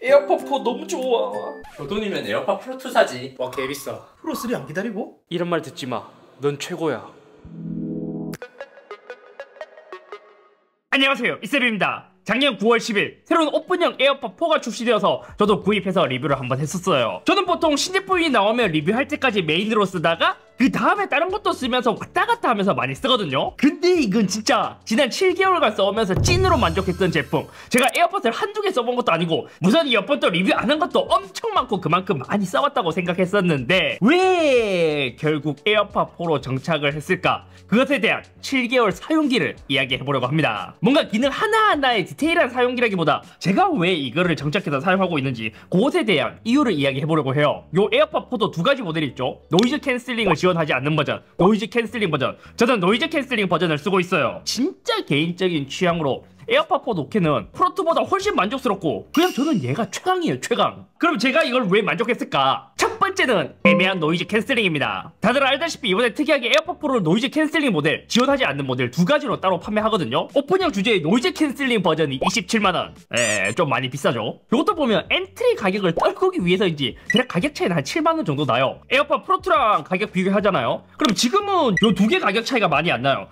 에어팟 프로 너무 좋아. 그 돈이면 에어팟 프로2 사지. 와 개비싸. 프로3 안 기다리고? 이런 말 듣지마. 넌 최고야. 안녕하세요, 이쌤입니다. 작년 9월 10일 새로운 오픈형 에어팟 4가 출시되어서 저도 구입해서 리뷰를 한번 했었어요. 저는 보통 신제품이 나오면 리뷰할 때까지 메인으로 쓰다가 그 다음에 다른 것도 쓰면서 왔다 갔다 하면서 많이 쓰거든요. 근데 이건 진짜 지난 7개월간 써오면서 찐으로 만족했던 제품. 제가 에어팟을 한두 개 써본 것도 아니고 무선 이어폰도 리뷰 안 한 것도 엄청 많고 그만큼 많이 써왔다고 생각했었는데 왜 결국 에어팟 4로 정착을 했을까? 그것에 대한 7개월 사용기를 이야기해보려고 합니다. 뭔가 기능 하나하나의 디테일한 사용기라기보다 제가 왜 이거를 정착해서 사용하고 있는지 그것에 대한 이유를 이야기해보려고 해요. 요 에어팟 4도 두 가지 모델이 있죠. 노이즈 캔슬링을 지원하지 않는 버전, 노이즈 캔슬링 버전. 저는 노이즈 캔슬링 버전을 쓰고 있어요. 진짜 개인적인 취향으로 에어팟 4 노캔은 프로2보다 훨씬 만족스럽고 그냥 저는 얘가 최강이에요, 최강. 그럼 제가 이걸 왜 만족했을까? 첫 번째는 애매한 노이즈 캔슬링입니다. 다들 알다시피 이번에 특이하게 에어팟 프로를 노이즈 캔슬링 모델, 지원하지 않는 모델 두 가지로 따로 판매하거든요. 오픈형 주제의 노이즈 캔슬링 버전이 27만원. 좀 많이 비싸죠. 이것도 보면 엔트리 가격을 떨구기 위해서인지 대략 가격 차이는 한 7만원 정도 나요. 에어팟 프로2랑 가격 비교하잖아요. 그럼 지금은 요 두 개 가격 차이가 많이 안 나요.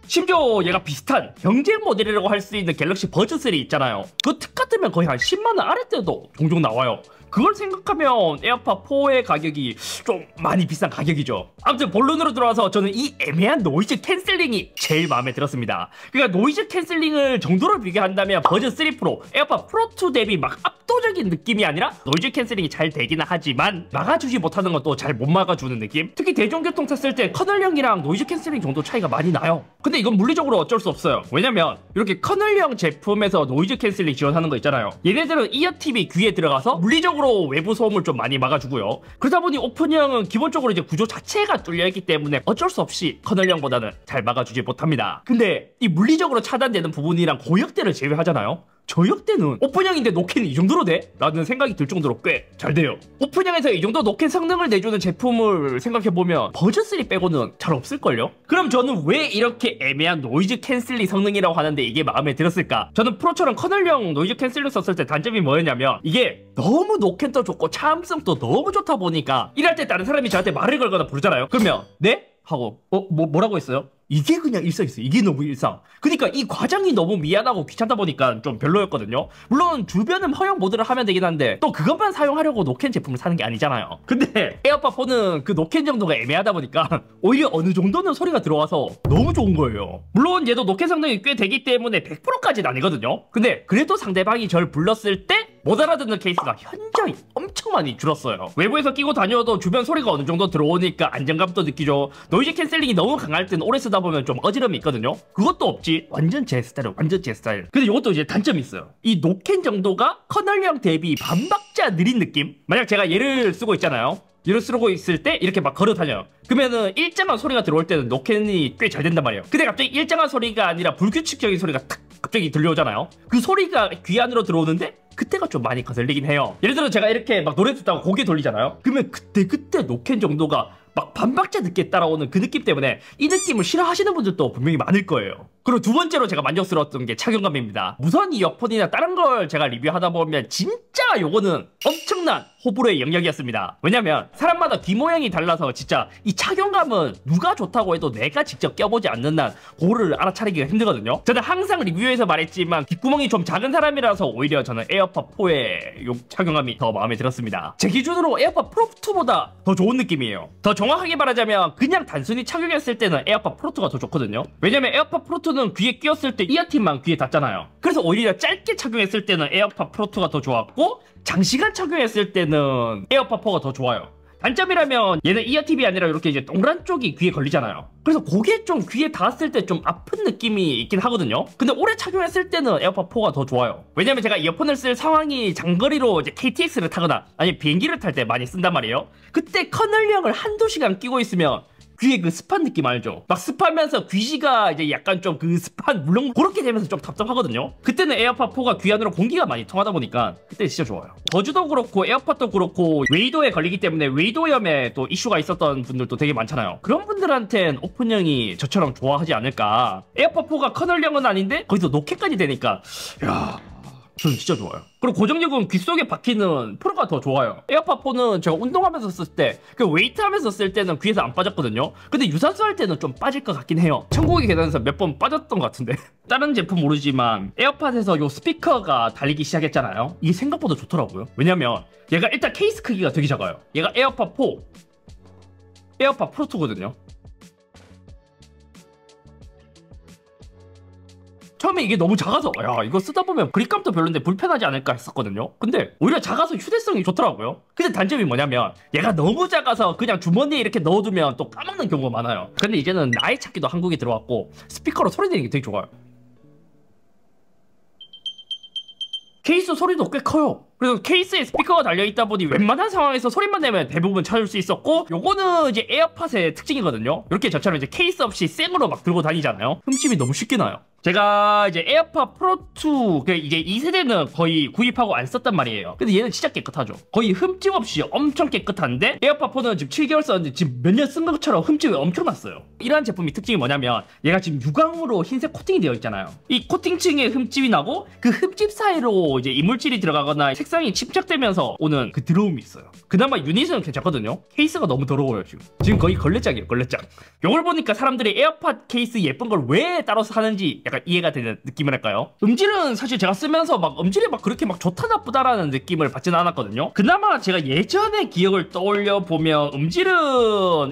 심지어 얘가 비슷한 경쟁 모델이라고 할 수 있는 갤럭시 버즈 3 있잖아요. 그 특가 뜨면 거의 한 10만원 아래때도 종종 나와요. 그걸 생각하면 에어팟 4의 가격이 좀 많이 비싼 가격이죠. 아무튼 본론으로 들어와서 저는 이 애매한 노이즈 캔슬링이 제일 마음에 들었습니다. 그러니까 노이즈 캔슬링을 정도로 비교한다면 버전 3 프로, 에어팟 프로2 대비 막 압도적인 느낌이 아니라 노이즈 캔슬링이 잘 되기는 하지만 막아주지 못하는 것도 잘 못 막아주는 느낌? 특히 대중교통 탔을 때 커널형이랑 노이즈 캔슬링 정도 차이가 많이 나요. 근데 이건 물리적으로 어쩔 수 없어요. 왜냐면 이렇게 커널형 제품에서 노이즈 캔슬링 지원하는 거 있잖아요. 얘네들은 이어팁이 귀에 들어가서 물리적으로 외부 소음을 좀 많이 막아주고요. 그러다 보니 오픈형은 기본적으로 이제 구조 자체가 뚫려있기 때문에 어쩔 수 없이 커널형보다는 잘 막아주지 못합니다. 근데 이 물리적으로 차단되는 부분이랑 고역대를 제외하잖아요. 저역대는 오픈형인데 노캔이 이 정도로 돼? 라는 생각이 들 정도로 꽤 잘 돼요. 오픈형에서 이 정도 노캔 성능을 내주는 제품을 생각해보면 버전 3 빼고는 잘 없을걸요? 그럼 저는 왜 이렇게 애매한 노이즈 캔슬링 성능이라고 하는데 이게 마음에 들었을까? 저는 프로처럼 커널형 노이즈 캔슬링 썼을 때 단점이 뭐였냐면 이게 너무 노캔도 좋고 차음성도 너무 좋다 보니까 일할 때 다른 사람이 저한테 말을 걸거나 부르잖아요. 그러면 네? 하고 뭐라고 했어요? 이게 그냥 일상이었어요. 이게 너무 일상. 그러니까 이 과정이 너무 미안하고 귀찮다 보니까 좀 별로였거든요. 물론 주변은 허용 모드를 하면 되긴 한데 또 그것만 사용하려고 노캔 제품을 사는 게 아니잖아요. 근데 에어팟 4는 그 노캔 정도가 애매하다 보니까 오히려 어느 정도는 소리가 들어와서 너무 좋은 거예요. 물론 얘도 노캔 성능이 꽤 되기 때문에 100%까지는 아니거든요. 근데 그래도 상대방이 절 불렀을 때 못 알아듣는 케이스가 현저히 엄청 많이 줄었어요. 외부에서 끼고 다녀도 주변 소리가 어느 정도 들어오니까 안정감도 느끼죠. 노이즈 캔슬링이 너무 강할 때는 오래 쓰다 보면 좀 어지럼이 있거든요. 그것도 없지. 완전 제 스타일, 완전 제 스타일. 근데 이것도 이제 단점이 있어요. 이 노캔 정도가 커널형 대비 반박자 느린 느낌? 만약 제가 얘를 쓰고 있잖아요. 얘를 쓰고 있을 때 이렇게 막 걸어 다녀요. 그러면은 일정한 소리가 들어올 때는 노캔이 꽤 잘 된단 말이에요. 근데 갑자기 일정한 소리가 아니라 불규칙적인 소리가 탁 갑자기 들려오잖아요. 그 소리가 귀 안으로 들어오는데 그때가 좀 많이 거슬리긴 해요. 예를 들어 제가 이렇게 막 노래 듣다가 고개 돌리잖아요. 그러면 그때 노캔 정도가 막 반박자 늦게 따라오는 그 느낌 때문에 이 느낌을 싫어하시는 분들도 분명히 많을 거예요. 그리고 두 번째로 제가 만족스러웠던 게 착용감입니다. 무선 이어폰이나 다른 걸 제가 리뷰하다 보면 진짜 요거는 엄청난 호불호의 영역이었습니다. 왜냐면 사람마다 귀 모양이 달라서 진짜 이 착용감은 누가 좋다고 해도 내가 직접 껴보지 않는 한 그거를 알아차리기가 힘들거든요. 저는 항상 리뷰에서 말했지만 귓구멍이 좀 작은 사람이라서 오히려 저는 에어팟 4의 요 착용감이 더 마음에 들었습니다. 제 기준으로 에어팟 프로2보다 더 좋은 느낌이에요. 더 정확하게 말하자면 그냥 단순히 착용했을 때는 에어팟 프로2가 더 좋거든요. 왜냐면 에어팟 프로2는 귀에 끼웠을 때 이어팁만 귀에 닿잖아요. 그래서 오히려 짧게 착용했을 때는 에어팟 프로2가 더 좋았고 장시간 착용했을 때는 에어팟 4가 더 좋아요. 단점이라면 얘는 이어팁이 아니라 이렇게 이제 동그란 쪽이 귀에 걸리잖아요. 그래서 그게 좀 귀에 닿았을 때 좀 아픈 느낌이 있긴 하거든요. 근데 오래 착용했을 때는 에어팟 4가 더 좋아요. 왜냐면 제가 이어폰을 쓸 상황이 장거리로 이제 KTX를 타거나 아니 비행기를 탈 때 많이 쓴단 말이에요. 그때 커널형을 한두 시간 끼고 있으면 귀에 그 습한 느낌 알죠? 막 습하면서 귀지가 이제 약간 좀 그 습한 물렁 그렇게 되면서 좀 답답하거든요. 그때는 에어팟 4가 귀 안으로 공기가 많이 통하다 보니까 그때 진짜 좋아요. 버즈도 그렇고 에어팟도 그렇고 웨이도에 걸리기 때문에 웨이도염에 또 이슈가 있었던 분들도 되게 많잖아요. 그런 분들한텐 오픈형이 저처럼 좋아하지 않을까. 에어팟 4가 커널형은 아닌데 거기서 노캔까지 되니까 야 저는 진짜 좋아요. 그리고 고정력은 귀 속에 박히는 프로가 더 좋아요. 에어팟 4는 제가 운동하면서 쓸 때, 그 웨이트 하면서 쓸 때는 귀에서 안 빠졌거든요. 근데 유산소 할 때는 좀 빠질 것 같긴 해요. 천국의 계단에서 몇 번 빠졌던 것 같은데. 다른 제품 모르지만 에어팟에서 요 스피커가 달리기 시작했잖아요. 이게 생각보다 좋더라고요. 왜냐면 얘가 일단 케이스 크기가 되게 작아요. 얘가 에어팟 4, 에어팟 프로 2거든요. 처음에 이게 너무 작아서 야 이거 쓰다 보면 그립감도 별론데 불편하지 않을까 했었거든요. 근데 오히려 작아서 휴대성이 좋더라고요. 근데 단점이 뭐냐면 얘가 너무 작아서 그냥 주머니에 이렇게 넣어두면 또 까먹는 경우가 많아요. 근데 이제는 나이 찾기도 한국에 들어왔고 스피커로 소리 내는 게 되게 좋아요. 케이스 소리도 꽤 커요. 그래서 케이스에 스피커가 달려있다 보니 웬만한 상황에서 소리만 내면 대부분 찾을 수 있었고, 요거는 이제 에어팟의 특징이거든요. 이렇게 저처럼 이제 케이스 없이 생으로 막 들고 다니잖아요. 흠집이 너무 쉽게 나요. 제가 이제 에어팟 프로2 이제 2세대는 거의 구입하고 안 썼단 말이에요. 근데 얘는 진짜 깨끗하죠. 거의 흠집 없이 엄청 깨끗한데, 에어팟 4는 지금 7개월 썼는데 지금 몇 년 쓴 것처럼 흠집이 엄청 났어요. 이러한 제품이 특징이 뭐냐면 얘가 지금 유광으로 흰색 코팅이 되어 있잖아요. 이 코팅층에 흠집이 나고 그 흠집 사이로 이제 이물질이 들어가거나 색상이 침착되면서 오는 그 더러움이 있어요. 그나마 유닛은 괜찮거든요. 케이스가 너무 더러워요. 지금 거의 걸레짝이에요. 걸레짝. 이걸 보니까 사람들이 에어팟 케이스 예쁜 걸 왜 따로 사는지 약간 이해가 되는 느낌이랄까요? 음질은 사실 제가 쓰면서 막 음질이 막 그렇게 막 좋다 나쁘다라는 느낌을 받지는 않았거든요. 그나마 제가 예전의 기억을 떠올려 보면 음질은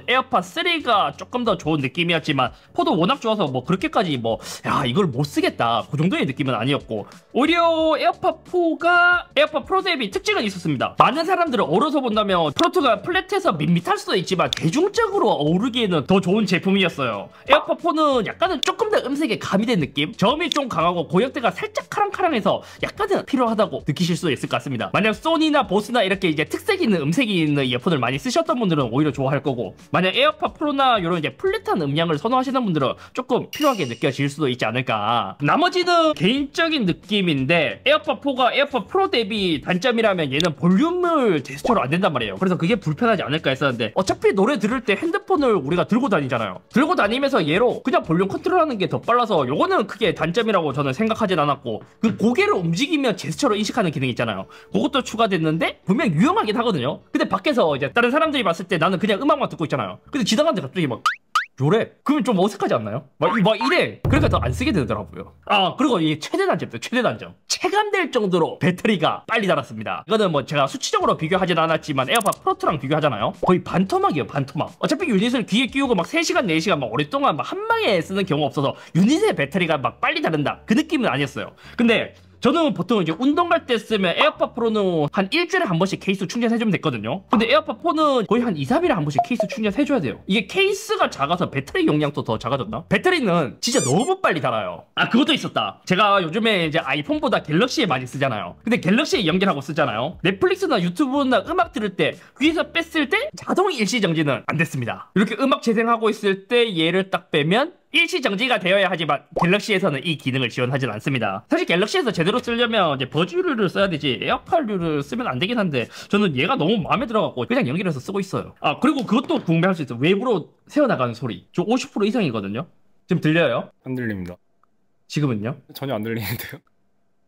에어팟 3가 조금 더 좋은 느낌이었지만 4도 워낙 좋아서 뭐 그렇게까지 뭐 야 이걸 못 쓰겠다 그 정도의 느낌은 아니었고, 오히려 에어팟 4가 에어팟 프로 대비 특징은 있었습니다. 많은 사람들을 어려서 본다면 프로2가 플랫해서 밋밋할 수도 있지만 대중적으로 어우르기에는 더 좋은 제품이었어요. 에어팟 4는 약간은 조금 더 음색에 가미된 느낌? 저음이 좀 강하고 고역대가 살짝 카랑카랑해서 약간은 필요하다고 느끼실 수 있을 것 같습니다. 만약 소니나 보스나 이렇게 이제 특색 있는 음색이 있는 이어폰을 많이 쓰셨던 분들은 오히려 좋아할 거고, 만약 에어팟 프로나 이런 이제 플랫한 음량을 선호하시는 분들은 조금 필요하게 느껴질 수도 있지 않을까. 나머지는 개인적인 느낌인데, 에어팟 4가 에어팟 프로 대비 단점이라면 얘는 볼륨을 제스처로 안 된단 말이에요. 그래서 그게 불편하지 않을까 했었는데, 어차피 노래 들을 때 핸드폰을 우리가 들고 다니잖아요. 들고 다니면서 얘로 그냥 볼륨 컨트롤하는 게 더 빨라서 요거는 크게 단점이라고 저는 생각하진 않았고, 그 고개를 움직이면 제스처로 인식하는 기능이 있잖아요. 그것도 추가됐는데 분명 유용하긴 하거든요. 근데 밖에서 이제 다른 사람들이 봤을 때 나는 그냥 음악만 듣고 있잖아요. 근데 지나가는데 갑자기 막 요래? 그러면 좀 어색하지 않나요? 막 이래. 그러니까 더 안 쓰게 되더라고요. 아, 그리고 이 최대 단점도 최대 단점. 체감될 정도로 배터리가 빨리 닳았습니다. 이거는 뭐 제가 수치적으로 비교하진 않았지만 에어팟 프로2랑 비교하잖아요. 거의 반토막이에요, 반토막. 어차피 유닛을 귀에 끼우고 막 3시간, 4시간 막 오랫동안 막 한 방에 쓰는 경우가 없어서 유닛의 배터리가 막 빨리 닳는다. 그 느낌은 아니었어요. 근데 저는 보통 이제 운동 갈 때 쓰면 에어팟 프로는 한 일주일에 한 번씩 케이스 충전해주면 됐거든요. 근데 에어팟 4는 거의 한 2-3일에 한 번씩 케이스 충전해줘야 돼요. 이게 케이스가 작아서 배터리 용량도 더 작아졌나? 배터리는 진짜 너무 빨리 닳아요. 아, 그것도 있었다. 제가 요즘에 이제 아이폰보다 갤럭시에 많이 쓰잖아요. 근데 갤럭시에 연결하고 쓰잖아요. 넷플릭스나 유튜브나 음악 들을 때 귀에서 뺐을 때 자동 일시정지는 안 됐습니다. 이렇게 음악 재생하고 있을 때 얘를 딱 빼면 일시정지가 되어야 하지만 갤럭시에서는 이 기능을 지원하진 않습니다. 사실 갤럭시에서 제대로 쓰려면 이제 버즈류를 써야 되지 에어팟류를 쓰면 안 되긴 한데, 저는 얘가 너무 마음에 들어갖고 그냥 연결해서 쓰고 있어요. 아, 그리고 그것도 궁금해할 수 있어요. 외부로 새어나가는 소리. 저 50% 이상이거든요. 지금 들려요? 안 들립니다. 지금은요? 전혀 안 들리는데요?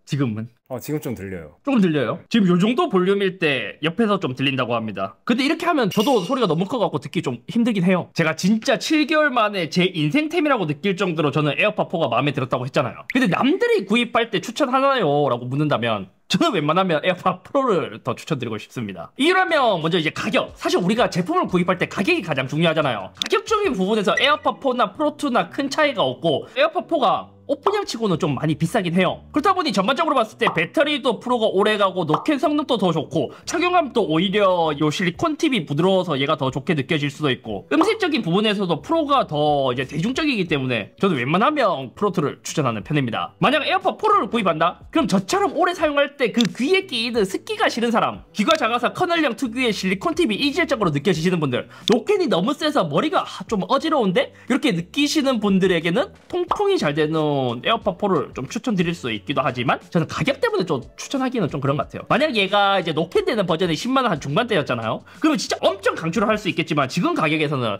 지금은? 지금 좀 들려요. 조금 들려요? 지금 요 정도 볼륨일 때 옆에서 좀 들린다고 합니다. 근데 이렇게 하면 저도 소리가 너무 커갖고 듣기 좀 힘들긴 해요. 제가 진짜 7개월 만에 제 인생템이라고 느낄 정도로 저는 에어팟 4가 마음에 들었다고 했잖아요. 근데 남들이 구입할 때 추천하나요? 라고 묻는다면 저는 웬만하면 에어팟 프로를 더 추천드리고 싶습니다. 이러면 먼저 이제 가격. 사실 우리가 제품을 구입할 때 가격이 가장 중요하잖아요. 가격적인 부분에서 에어팟 4나 프로2나 큰 차이가 없고, 에어팟 4가 오픈형 치고는 좀 많이 비싸긴 해요. 그렇다 보니 전반적으로 봤을 때 배터리도 프로가 오래가고 노캔 성능도 더 좋고, 착용감도 오히려 요 실리콘 팁이 부드러워서 얘가 더 좋게 느껴질 수도 있고, 음색적인 부분에서도 프로가 더 이제 대중적이기 때문에 저는 웬만하면 프로2를 추천하는 편입니다. 만약 에어팟 4를 구입한다? 그럼 저처럼 오래 사용할 때 그 귀에 끼이는 습기가 싫은 사람, 귀가 작아서 커널형 특유의 실리콘 팁이 이질적으로 느껴지시는 분들, 노캔이 너무 세서 머리가 좀 어지러운데? 이렇게 느끼시는 분들에게는 통풍이 잘 되는 분들은 에어팟 프로를 좀 추천드릴 수 있기도 하지만 저는 가격 때문에 좀 추천하기는 좀 그런 것 같아요. 만약 얘가 이제 노캔되는 버전이 10만원 한 중반대였잖아요. 그러면 진짜 엄청 강추를 할 수 있겠지만 지금 가격에서는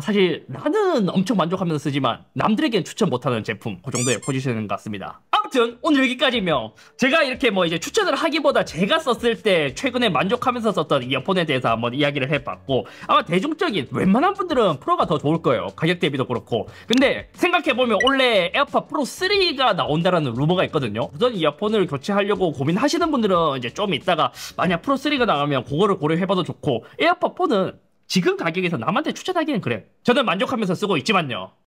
사실 나는 엄청 만족하면서 쓰지만 남들에게는 추천 못하는 제품, 그 정도의 포지션인 것 같습니다. 아무튼 오늘 여기까지며 제가 이렇게 뭐 이제 추천을 하기보다 제가 썼을 때 최근에 만족하면서 썼던 이어폰에 대해서 한번 이야기를 해봤고, 아마 대중적인 웬만한 분들은 프로가 더 좋을 거예요. 가격 대비도 그렇고. 근데 생각해보면 원래 에어팟 프로 3가 나온다라는 루머가 있거든요. 우선 이어폰을 교체하려고 고민하시는 분들은 이제 좀 이따가 만약 프로 3가 나가면 그거를 고려해봐도 좋고, 에어팟 4는 지금 가격에서 남한테 추천하기는 그래. 저는 만족하면서 쓰고 있지만요.